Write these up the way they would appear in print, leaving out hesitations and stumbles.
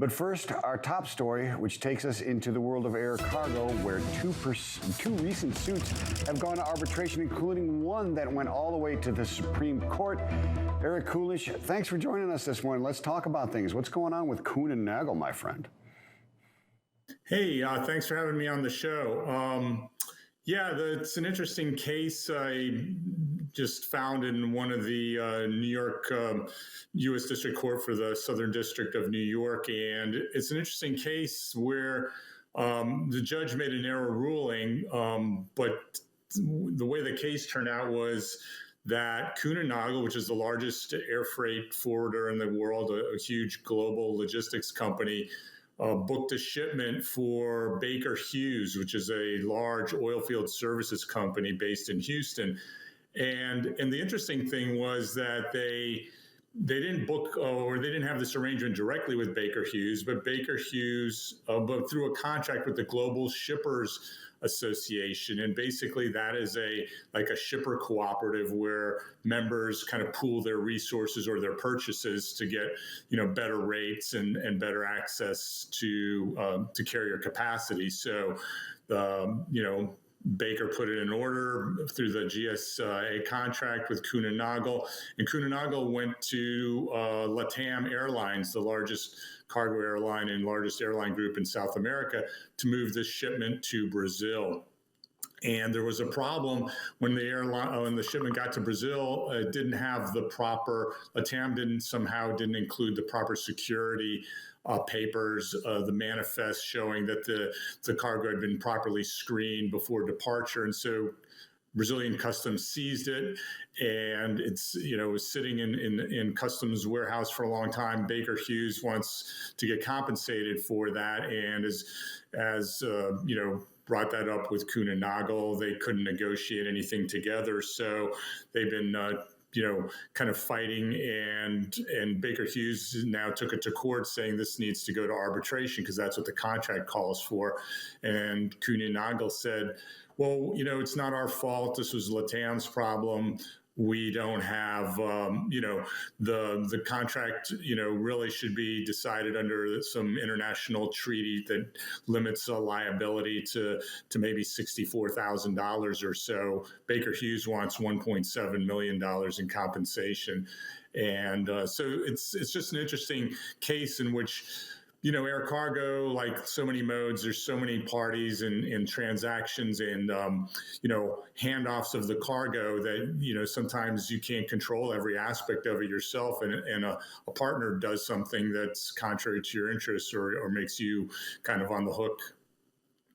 But first, our top story, which takes us into the world of air cargo, where two recent suits have gone to arbitration, including one that went all the way to the Supreme Court. Eric Kulish, thanks for joining us this morning. Let's talk about things. What's going on with Kuhn and Nagel, my friend? Hey, thanks for having me on the show. It's an interesting case I just found in one of the New York U.S. District Court for the Southern District of New York. And it's an interesting case where the judge made an error ruling, but the way the case turned out was that Kuhn & Nagel, which is the largest air freight forwarder in the world, a huge global logistics company, booked a shipment for Baker Hughes, which is a large oil field services company based in Houston. And the interesting thing was that they didn't book or they didn't have this arrangement directly with Baker Hughes, but Baker Hughes, but through a contract with the Global Shippers Association. And basically that is a shipper cooperative where members kind of pool their resources or their purchases to get, better rates and better access to carrier capacity. So, Baker put it in order through the GSA contract with Kuhn & Nagel, and Kuhn & Nagel went to LATAM Airlines, the largest cargo airline and largest airline group in South America, to move this shipment to Brazil. And there was a problem when the shipment got to Brazil. It didn't have the proper, LATAM didn't include the proper security papers, the manifest showing that the cargo had been properly screened before departure. And so Brazilian customs seized it, and it's, was sitting in customs warehouse for a long time. Baker Hughes wants to get compensated for that, and as brought that up with Kuhn & Nagel. They couldn't negotiate anything together, so they've been kind of fighting, and Baker Hughes now took it to court saying this needs to go to arbitration because that's what the contract calls for. And Kuhn & Nagel said, well, it's not our fault. This was LATAM's problem. We don't have, the contract, really should be decided under some international treaty that limits a liability to maybe $64,000 or so. Baker Hughes wants $1.7 million in compensation. And so it's just an interesting case in which, air cargo, like so many modes, there's so many parties and transactions and, handoffs of the cargo that, sometimes you can't control every aspect of it yourself. And a partner does something that's contrary to your interests or makes you kind of on the hook.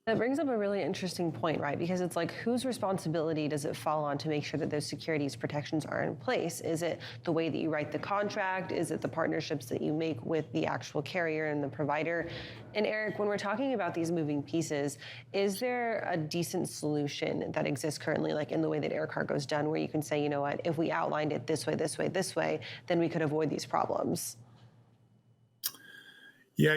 That brings up a really interesting point, right? Because it's like, whose responsibility does it fall on to make sure that those securities protections are in place? Is it the way that you write the contract? Is it the partnerships that you make with the actual carrier and the provider? And Eric, when we're talking about these moving pieces, is there a decent solution that exists currently, like in the way that air cargo is done, where you can say, if we outlined it this way, then we could avoid these problems? Yeah,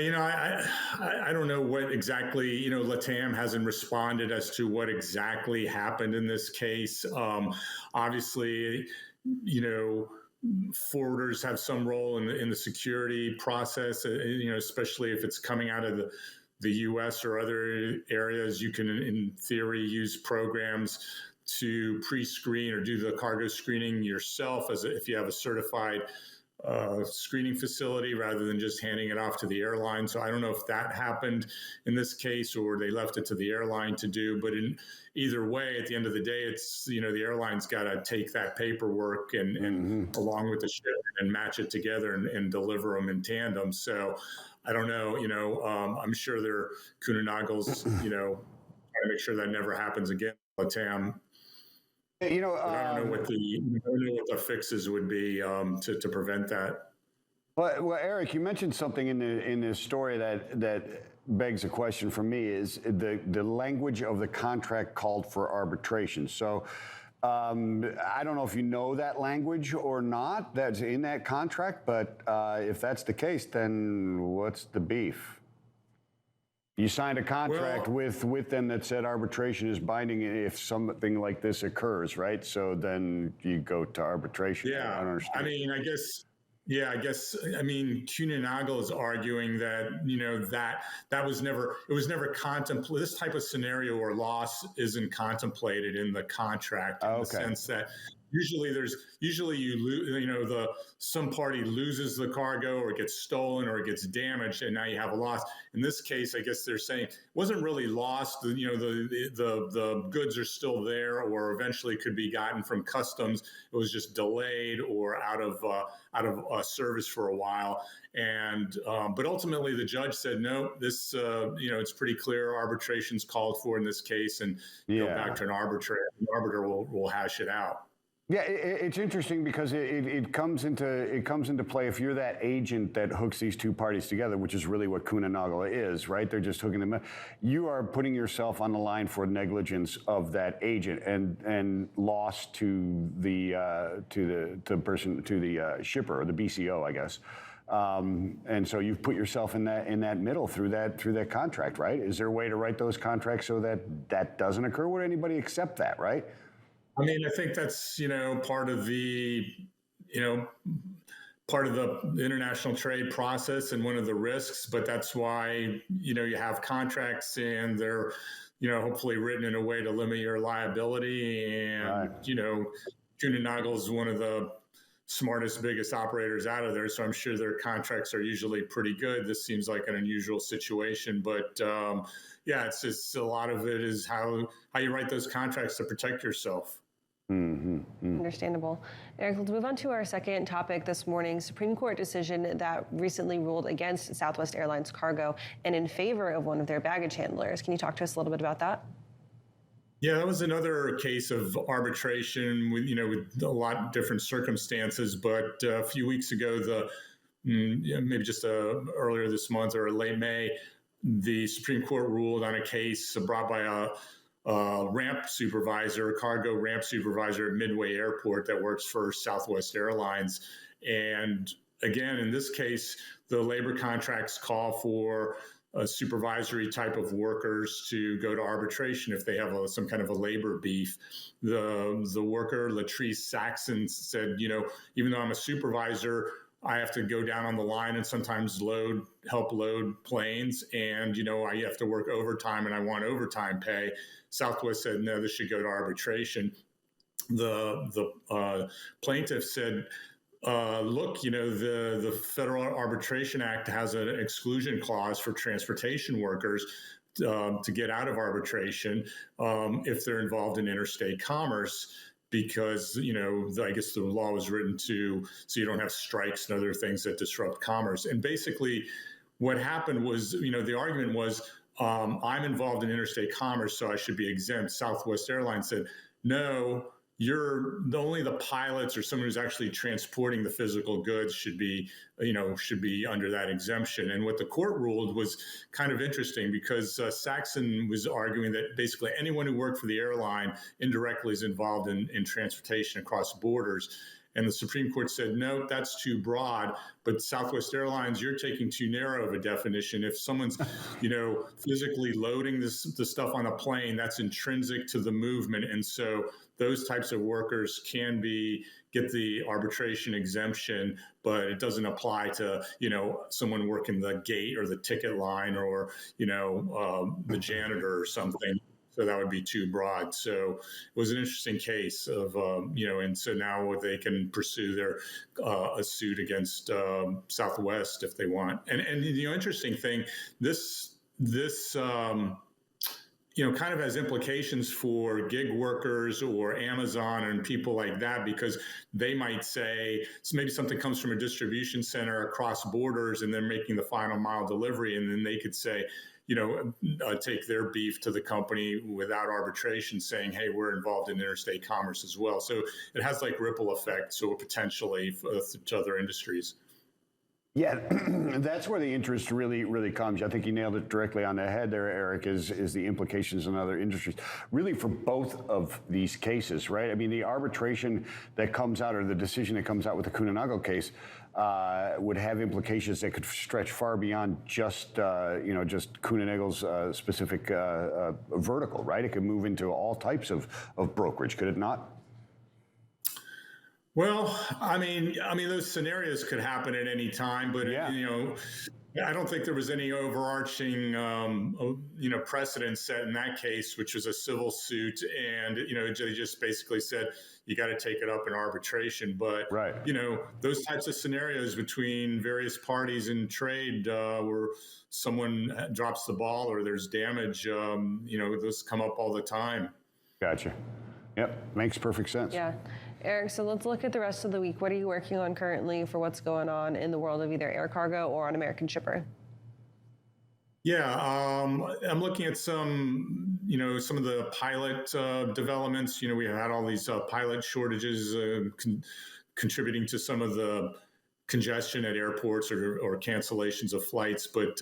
I don't know what exactly, LATAM hasn't responded as to what exactly happened in this case. Obviously, forwarders have some role in the security process, especially if it's coming out of the U.S. or other areas. You can, in theory, use programs to pre-screen or do the cargo screening yourself if you have a certified screening facility rather than just handing it off to the airline. So I don't know if that happened in this case or they left it to the airline to do. But in either way, at the end of the day, it's, the airline's got to take that paperwork and along with the ship and match it together and deliver them in tandem. So I don't know, I'm sure they're Kuhn & Nagel's, trying to make sure that never happens again. LATAM. I don't know what the fixes would be to prevent that. Well, Eric, you mentioned something in this story that begs a question for me. Is the language of the contract called for arbitration? So I don't know if you know that language or not that's in that contract, but if that's the case, then what's the beef? You signed a contract with them that said arbitration is binding if something like this occurs, right? So then you go to arbitration. Yeah, I mean, I guess Yeah, I guess, I mean, Kuehne+Nagel is arguing that, that was never, it was never contemplated. This type of scenario where loss isn't contemplated in the contract, in the Okay. sense that usually some party loses the cargo, or it gets stolen, or it gets damaged, and now you have a loss. In this case, I guess they're saying it wasn't really lost. The goods are still there, or eventually could be gotten from customs. It was just delayed or out of service for a while. And but ultimately, the judge said no. This it's pretty clear arbitration's called for in this case, and go back to an arbitrator. The arbiter will hash it out. Yeah, it's interesting because it comes into play if you're that agent that hooks these two parties together, which is really what Kuehne+Nagel is, right? They're just hooking them up. You are putting yourself on the line for negligence of that agent and loss to the shipper, or the BCO, I guess. And so you've put yourself in that middle through that contract, right? Is there a way to write those contracts so that doesn't occur? Would anybody accept that, right? I mean, I think that's, part of the international trade process and one of the risks, but that's why, you have contracts, and they're, hopefully written in a way to limit your liability. And, right. Kuehne+Nagel is one of the smartest, biggest operators out of there. So I'm sure their contracts are usually pretty good. This seems like an unusual situation, but yeah, it's just a lot of it is how you write those contracts to protect yourself. Mm-hmm. Understandable. Eric, let's move on to our second topic this morning. Supreme Court decision that recently ruled against Southwest Airlines cargo and in favor of one of their baggage handlers. Can you talk to us a little bit about that? Yeah, that was another case of arbitration with a lot of different circumstances. But a few weeks ago, maybe just earlier this month or late May, the Supreme Court ruled on a case brought by a ramp supervisor, a cargo ramp supervisor at Midway Airport that works for Southwest Airlines. And again, in this case, the labor contracts call for a supervisory type of workers to go to arbitration if they have some kind of a labor beef. The worker, Latrice Saxon, said, even though I'm a supervisor, I have to go down on the line and sometimes help load planes, and I have to work overtime, and I want overtime pay. Southwest said no, this should go to arbitration. The plaintiff said, look, the Federal Arbitration Act has an exclusion clause for transportation workers to get out of arbitration if they're involved in interstate commerce, because, I guess the law was written so you don't have strikes and other things that disrupt commerce. And basically what happened was, the argument was, I'm involved in interstate commerce, so I should be exempt. Southwest Airlines said, no, only the pilots or someone who's actually transporting the physical goods should be under that exemption. And what the court ruled was kind of interesting, because Saxon was arguing that basically anyone who worked for the airline indirectly is involved in transportation across borders. And the Supreme Court said, no, that's too broad. But Southwest Airlines, you're taking too narrow of a definition. If someone's, physically loading the stuff on a plane, that's intrinsic to the movement. And so those types of workers can get the arbitration exemption, but it doesn't apply to, someone working the gate or the ticket line or, the janitor or something. So that would be too broad. So it was an interesting case of, and so now they can pursue a suit against Southwest if they want. And the interesting thing, this kind of has implications for gig workers or Amazon and people like that, because they might say, so maybe something comes from a distribution center across borders and they're making the final mile delivery, and then they could say, take their beef to the company without arbitration, saying, hey, we're involved in interstate commerce as well. So it has like ripple effects, so potentially to other industries. Yeah, that's where the interest really, really comes. I think you nailed it directly on the head there, Eric, is the implications in other industries, really for both of these cases, right? I mean, the arbitration that comes out, or the decision that comes out with the Kuehne+Nagel case, would have implications that could stretch far beyond just Kuehne+Nagel's specific vertical, right? It could move into all types of brokerage, could it not? Well, those scenarios could happen at any time, but Yeah. I don't think there was any overarching, precedent set in that case, which was a civil suit, and they just basically said you got to take it up in arbitration. But Right. those types of scenarios between various parties in trade, where someone drops the ball or there's damage, those come up all the time. Gotcha. Yep. Makes perfect sense. Yeah. Eric, so let's look at the rest of the week. What are you working on currently for what's going on in the world of either air cargo or on American Shipper? Yeah, I'm looking at some of the pilot developments. We had all these pilot shortages contributing to some of the congestion at airports or cancellations of flights. But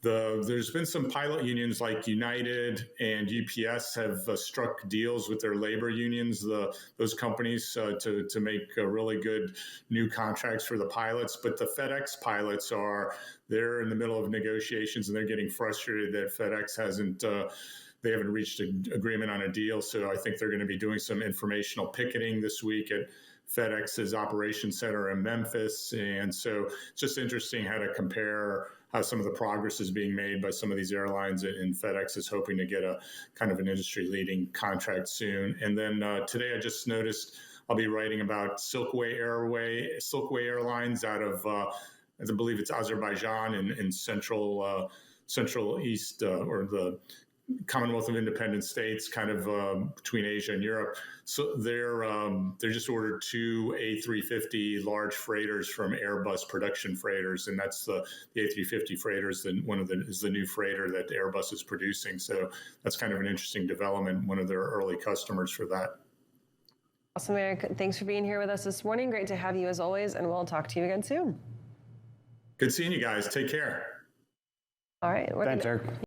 there's been some pilot unions like United and UPS have struck deals with their labor unions, those companies, to make really good new contracts for the pilots. But the FedEx pilots they're in the middle of negotiations, and they're getting frustrated that FedEx they haven't reached an agreement on a deal. So I think they're going to be doing some informational picketing this week at FedEx's operations center in Memphis. And so it's just interesting how to compare how some of the progress is being made by some of these airlines, and FedEx is hoping to get a kind of an industry-leading contract soon. And then today I just noticed I'll be writing about Silkway Airlines out of, I believe it's Azerbaijan in Central East, or the Commonwealth of Independent States, kind of between Asia and Europe. So they're just ordered 2 A350 large freighters from Airbus Production Freighters, and that's the A350 freighters. Then is the new freighter that Airbus is producing. So that's kind of an interesting development. One of their early customers for that. Awesome, Eric. Thanks for being here with us this morning. Great to have you as always, and we'll talk to you again soon. Good seeing you guys. Take care. All right. Thanks, Eric.